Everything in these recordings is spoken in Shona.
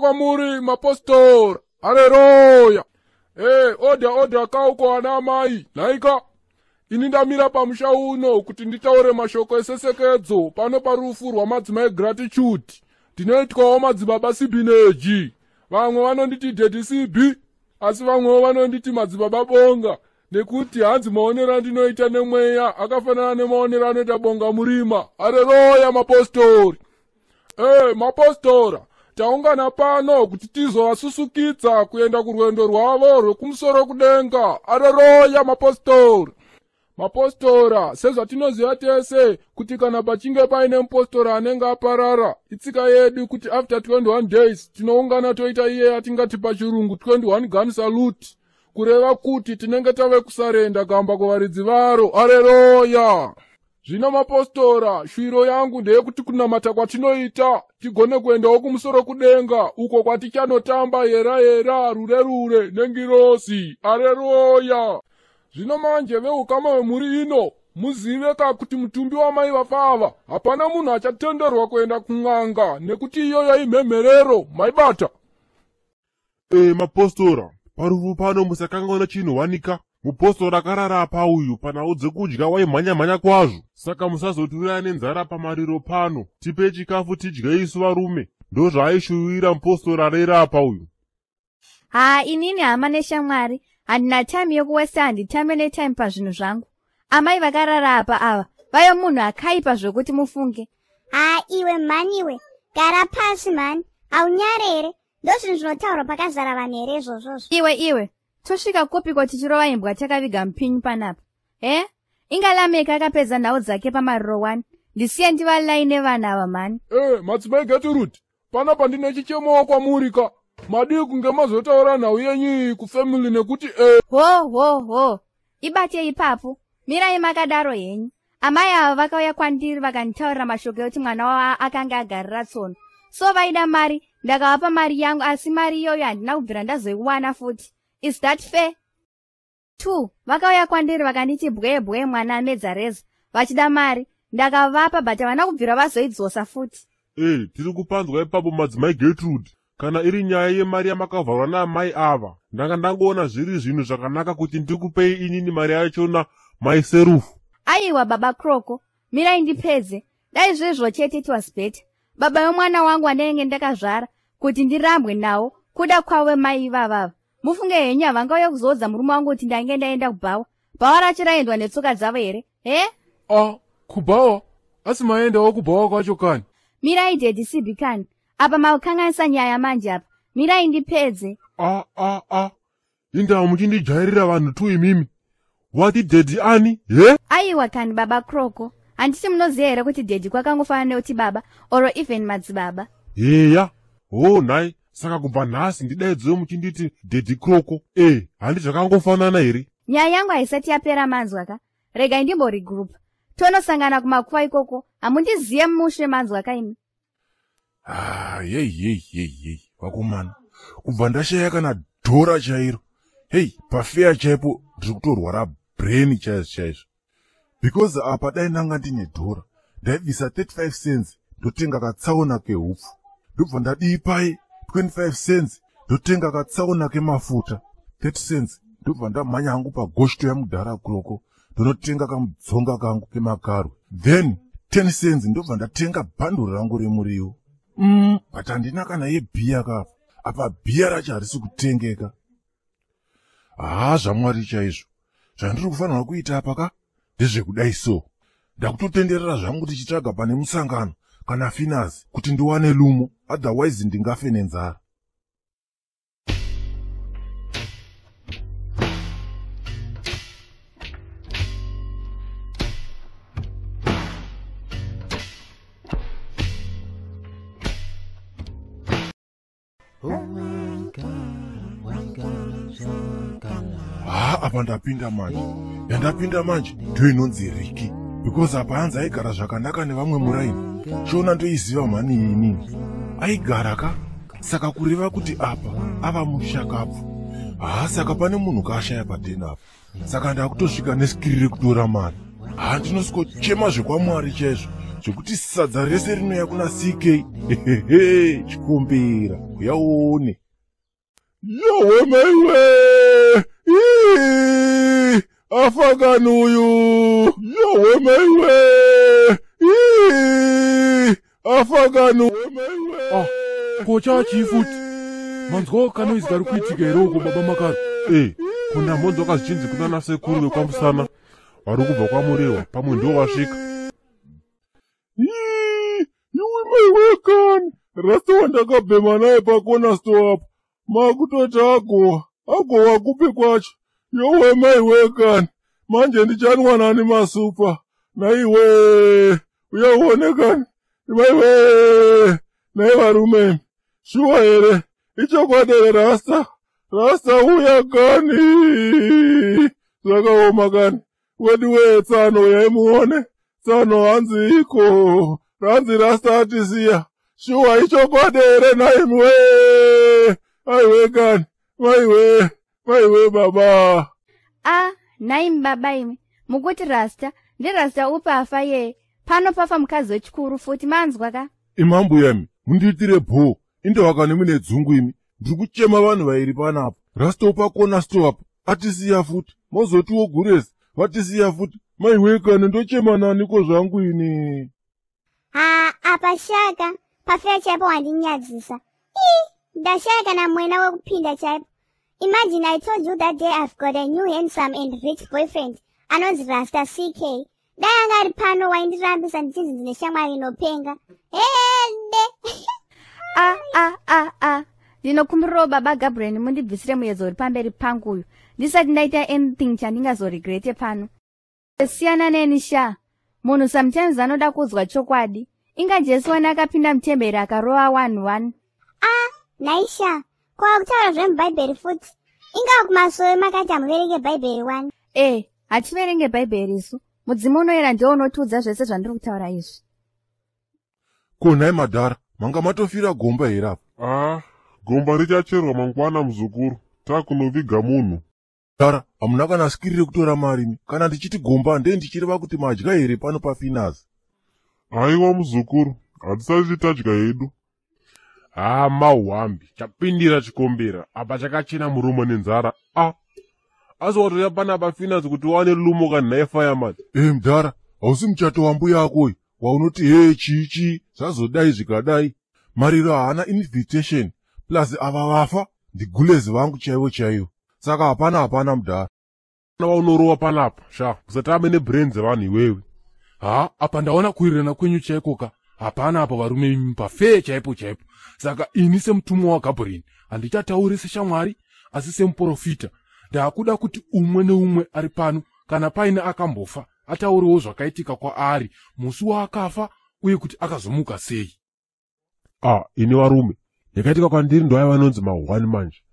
kwamuri mapostora. Haleluya. Oda kauko ana mai. Laika. Ini ndamira pamusha uno kuti nditaure mashoko esesekedzo pano parufu rwamadzimai gratitude. Tinoitwawo madzibaba sibineji. Vamwe vanonditi Daddy CB, asi vamwe vanonditi madzibaba bonga. Nekuti hanzi maonero andinoita nemweya akafanana nemaonero anoita bonga murima. Haleluya mapostori. Mapostora, taungana pano kuti tizovasusukidza kuenda kurwendo rwavo rwekumusoro kudenga. Haleluya mapostori. Mapostora, sezvatinoziva tese kuti kana pachinge paine mupostora anenge aparara, itsika yedu kuti after 21 days tinoungana toita iye atingati pachirungu 21 gun salute, kureva kuti tinenge tave kusarenda kamba kuvaridzi varo. Haleluya. Zvino mapostora, shwiro yangu ndeyekuti kunamata kwatinoita tigone kuendawo kumusoro kudenga uko kwatichanotamba yera rure nengirosi. Haleluya. Zvino manje veukama vemuri ino muzive kuti mutumbi wamai vafava hapana munhu achatenderwa kuenda kun'anga nekuti iyoyo imhemherero. Maibata. Mapostora, parufu pano musakangaona chinowanika. Mupostora akarara pauyu panhau dzekudya waimhanya kwazvo. Saka musazoturira nenzara pamariro pano. Tipe chikafu tidye isu varume. Ndozvaaishuwira mupostora rera pauyu. Inini hama neshamwari handina time yokuwesta, handitambe netime pazvinhu zvangu. Amai vakarara apa ava vayo munhu akaipa zvokuti mufunge. Iwe mhani iwe, gara pasi mhani, haunyarere. Ndozvinhu zvinotaurwa pakazara vanhu here izvozvozvo. Iwe tosvika kopiko tichirova imbwa takaviga mupinyu panapa. Ingalameka akapedza nhau dzake pamariro 1. Ndisiye ndivalai nevana ava mhani. Madzimai Gertrude, panapa ndine chichemowa kwamurika. Madi kunge mazotaura nhau yenyu kufamily nekuti ho ibate ipapo. Mirai makadaro henyu. Amai ava vakauya kwandiri vakanditaurira mashoko ekuti mwana wavo akanga agarira tsono. So vaida mari, ndakavapa mari yangu, asi mari iyoyo handina kubvira ndazoiwana futi. Is that fair? 2. Vakauya kwandiri vakanditi bwe mwana amedza reza. Vachida mari, ndakavapa but havana kubvira vazoidzosa futi. Tiri kupanzwa ipapo madzimai Gertrude. Kana iri nyaya yemari yamakavharwa naamai ava, ndanga ndangoona zviri zvinhu zvakanaka kuti ndikupei inini mari yachona maiserufu. Aiwa baba Kroko, mirai ndipedze. Dai zvezvo chete it was better. Baba vemwana wangu andenge ndakazvara kuti ndirambwe nawo kuda kwavo mai ivavava. Mufunge henyu havangauya kuzodza murume wangu kuti ndange ndaenda kubhawa. Bhawa racho raendwa netsoka dzavo here? Kubhawa? Asi maendawo kubhawa kwacho kani? Mirai Daddy CB kani. Apa makanganisa nyaya manje apa. Mirai ndipedze. Indawo muchindijairira vanhu tu imimi. Wati Daddy ani? Aiwa kani baba Kroko. Handiti munoziva here kuti Daddy kwakangofanana neuti baba oro even madzibaba. Heya. Nhai. Saka kubva nhasi ndidaidziwe muchinditi Daddy Kroko. Handi zvakangofanana here? Nyaya yangu haisati yapera manzwaka. Regai ndimbori group. Tonosangana kumakuva ikoko. Hamundiziye mushe manzwaka imi. Yei, vakomana. Kubva ndashaya kana dhora chairo. Pafeya chaipo ndiri kutorwara brain chaizvo. Because apa dai ndanga ndine dhora, ndaibvisa 35 cents ndotenga katsaona kehupfu. Ndobva ndadipai 25 cents ndotenga katsaona kemafuta. 30 cents ndobva ndamhanya hangu pagoshto yamudhara Kroko ndonotenga kamudzonga kangu kemakaro. Then 10 cents ndobva ndatenga bhanduru rangu remuriwo. But handina kana yebhiya kapo. Apa bhiya racho harisi kutengeka. Zvamwari chaizvo. Zvandiri kufanirwa kuita apa ndezvekudai so. Ndakutotenderera zvangu tichitsvaga pane musangano kana finazi kuti ndiwane lumo, otherwise ndingafe nenzara. Apa ndapinda manje. Yandapinda manje ndiyo inonzi Riki. Because apa hanzi aigara zvakanaka nevamwe muraini. Shona ndoiziva mhani inini. Aigara ka? Saka kureva kuti apa ava mushakapfu. Saka pane munhu kashaya padhena apa. Saka ndakutosvika nesikiriri kutora mari. Ndinoskochema zvekwamwari chaizvo. zvekuti sadza rese rinouya kuna CK. Hehehe, chikumbira uyaone. Yowe maiwe! Afagani uyu! Yowe maiwe! Afagani maiwe! Kocha chifuti. Manzwa kanoizwa kari kuitika here uko baba Makaro. Kuna mbonzo wakazichinzi kuna nasekuru vekwamusana vari kubva kwamurewa pamwe ndo wasvika. Iwe maiwekani rasta wandakabhema naye pakona store apo makutoti agowa kupi kwacho. Yowe maiwekani manje ndichanwa nani masupa naiwe uyaonekani maiwe nai varume shuwa here ichokwadi rasta uya kani zvakaoma kani wedi wetsano yaimuone tsano hanzi iko ranzi rasta atisiya shuwa ichokwadi here naimwe aiwe kani maiwe baba. Naimi baba imi mukuti rasta ndirasta upafa ye pano pafa mukazi wechikuru futi manzwa ka imambu yami mundiitire bho indowakani mune dzungu imi ndiri kuchema vanhu vairi panapo rasta upakona stop atisiya futi mozotiwo gurezi vatisiya futi maiwekani ndochema naniko zvangu ini. Apa shaka pafeya chaipo wandinyadzisa ndashaka na mwena wekupinda chaipo. Imagine I told you that day I've got a new handsome and rich boyfriend anonzi Rasta CK. Dai anga ari pano waindirambisa ndichinzi ndine shamwari inopenga. Hende. Ndinokumbirawo baba Gabriel mundibvisire muyedzo uri pamberi pangu uyu ndisati ndaita anything chandingazoregrete pano. Siyana neni sha. Munhu sometimes anoda kuzwa chokwadi. Inga Jesu wana akapinda mutemberi akarova 1-1. Naisha. Kwa kutaura zvemubhaibheri futi. Inga kumasoro makati hamuverenge bhaibheri 1. Hativerenge bhaibheri isu. Mudzimu unoyera ndiwo unotiudza zvese zvandiri kutaura izvi. Konai madhara manga matofira gomba here apo. Gomba richacherwa mangwana muzukuru takunoviga munhu. Dara hamuna kana sikirire kutora marimi kana ndichiti gomba ndee ndichireva kuti madya here pano paFinazi. Aiwa muzukuru hatisati tadya hedu. Mauhambi chapindira chikombera apa chakachena murumo nenzara. Asi watoya pana paFinazi kuti wane lumo kani naye fireman. Mdhara hausi muchato wambuya akoyi waunoti chichi zvazodai zvikadai. Mariro haana invitation plus ava vafa ndigulezi vangu chaivo. Saka hapana mdhara. Unorowa panapa sha usatame nebrains vanhu iwewe. Apa ndaona kuwirirana kwenyu chaikoka. Hapana apa varume imi pafeya chaipo. Saka ini semutumwa waGabriel handichatauri seshamwari asi semuprofita. Ndakuda kuti umwe neumwe ari pano kana paine akambofa atauriwo zvakaitika kwaari musi waakafa uye kuti akazomuka sei. Ini varume yakaitika kwandiri ndo aiva nonzi ma1 manje.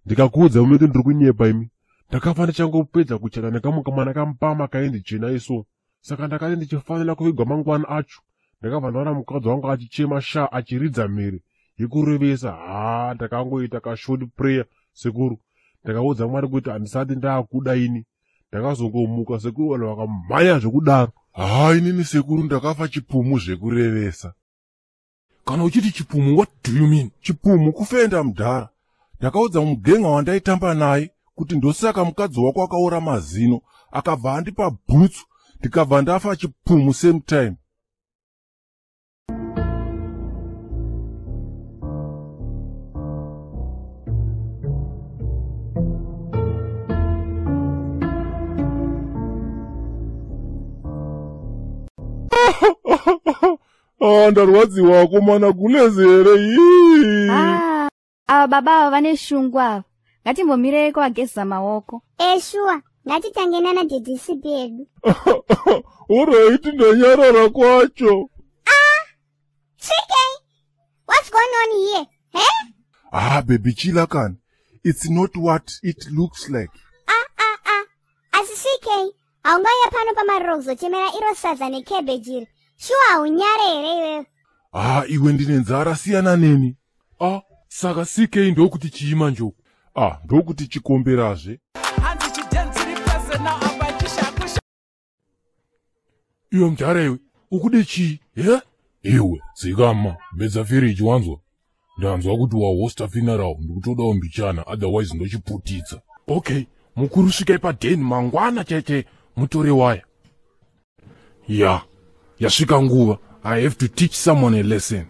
Ndikakuudza umeke ndiri kunyepa imi. Ndakafa ndichangopedza kuchena nekamwe kamwana kamupama kaindichena iso. Saka ndakati ndichifanira kuvigwa mangwana acho. Ndakabva ndaona mukadzi wangu achichema sha achiridza mhere yekurevesa. Ndakangoita kashort prayer sekuru. Ndakaudza Mwari kuti handisati ndaakuda ini. Ndakazongomuka sekuru vanhu vakamhanya zvekudaro. Inini sekuru ndakafa chipumu zvekurevesa. Kana uchiti chipumu what do you mean? Chipumu kufenda mdhara. Ndakaudza mugenga wandaitamba naye kuti ndosaka mukadzi wako akaora mazino akabva andipa bhutsu ndikabva ndafa chipumu same time. Ndarwadziwa akomana kulezi here. Ava baba ava vane shungu ava. Ngatimbomireko ageza maoko. Shuwa, ngatitange nana DDCP edu. Alright, ndanyarara kwacho. CK, what's going on here? Baby Chilakan, it's not what it looks like. Asi CK, haungaya pano pamariro kuzochemera iro sadza nekebejiri. Shuwa haunyare here iwewe. Iwe ndine nzara siyana neni. Saka CK ndokuti chiima njoku. Ndokuti chikomberazve. Iwe mjara iwe, ukude chii iwe dzikama bedza firiji wanzwa ndanzwa kuti wahosta funeral ndikutodawo mbichana otherwise ndochiputitsa. okay mukuru svikai padheni mangwana chaiche mutore waya. Ya, yasvika nguva. I have to teach someone a lesson.